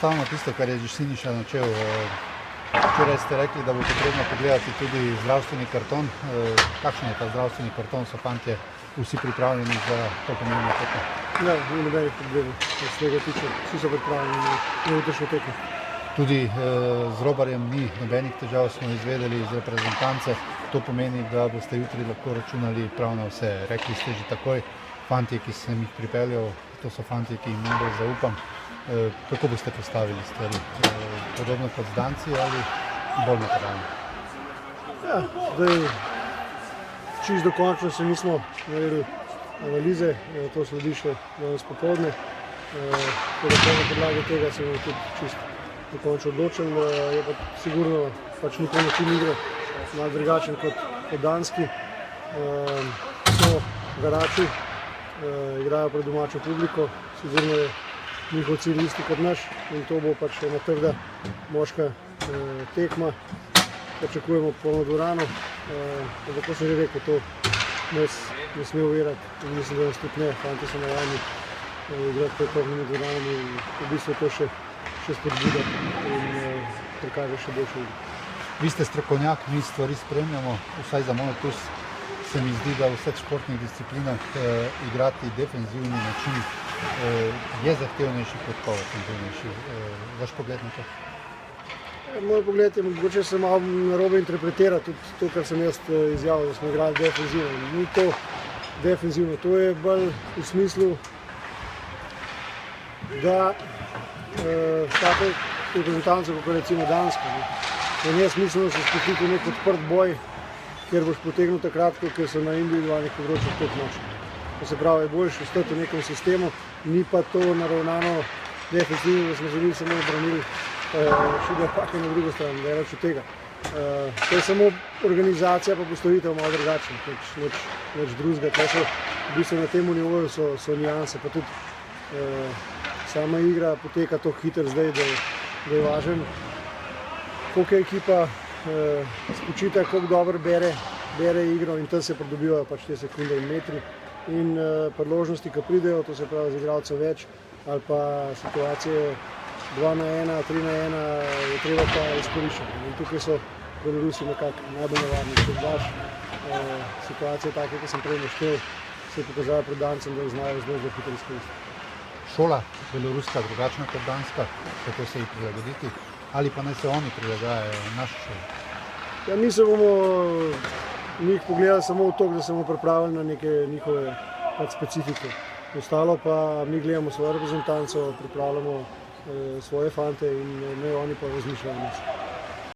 predstavimo tisto, kar je že Siniša načel. Včeraj ste rekli, da bo potrebno pogledati tudi zdravstveni karton. Kakšen je ta zdravstveni karton? So fantje vsi pripravljeni za to pomembno tekmo? Ne, ni nobenih problemov, kar se tega tiče. Vsi so pripravljeni na jutrišnjo tekmo. Tudi z Robarjem ni nobenih težav, smo izvedeli iz reprezentance. To pomeni, da boste jutri lahko računali prav na vse. Rekli ste že takoj, fantje, ki sem jih pripeljal, to so fantje, ki jim najbolj zaupam. Kako boste postavili stvari? Podobno kot z Danci ali bolj naturalno? Ja, zdaj čisto dokončno se nismo naredili analize, to sledi še danes popoldne. Na podlagi tega se bomo tudi čisto dokončno odločili. Je pa sigurno pač njihov način igre malo drugačen kot danski. So garači, igrajo pred domačo publiko, sigurno je njihov cilj isti kot naš in to bo pač ena trda moška tekma. Pričakujemo polno dvorano, ampak kot sem že rekel, to nas ne sme ovirati in mislim, da nas tudi ne. Fantje so navajeni igrati pred polnimi dvoranami in v bistvu to še spodbuda in prikaže še boljšo igro. Vi ste strokovnjak, mi stvari spremljamo, vsaj za moj okus se mi zdi, da v vseh športnih disciplinah igrati defenzivni način je zahtevnejši kot ofenzivnejši. Vaš pogled na to? Moj pogled je, mogoče se malo narobe interpretira tudi to, kar sem jaz izjavil, da smo igrali defenzivno. Ni to defenzivno, to je bolj v smislu, da tako reprezentanco, kot recimo Dansko. To ni smiselno se spustiti v nek odprt boj, kjer boš potegnil takrat, ker so na individualnih področjih tako močni. To se pravi, je boljše ostati v nekem sistemu, ni pa to naravnano defensivno, da smo se mi samo obranili še da pake na drugo stran, da je več od tega. To je samo organizacija pa postavitev malo drugačna, več drugega. To so v bistvu na tem nivoju so nijanse, pa tudi sama igra poteka tako hitro zdaj, da je važen, koliko je ekipa spočita, koliko dobro bere igro in tam se pridobivajo pač te sekunde in metri. In priložnosti, ki pridejo, to se pravi z igralcev več, ali pa situacije 2-1, 3-1, je treba pa izkoriščati. In tukaj so Belorusi nekako najbolj nevarni. Če daš situacije take, ki sem prej naštel, se je pokazalo pred Dancem, da jih znajo zelo hitro izkoristiti. Šola beloruska drugačna kot danska, kako se jih prilagoditi, ali pa naj se oni prilagajajo naši šoli? Ja, mi se bomo njih pogledali samo v to, da se bomo pripravili na neke njihove specifike. Ostalo pa mi gledamo svojo reprezentanco, pripravljamo svoje fante in ne oni pa razmišljajo o nas.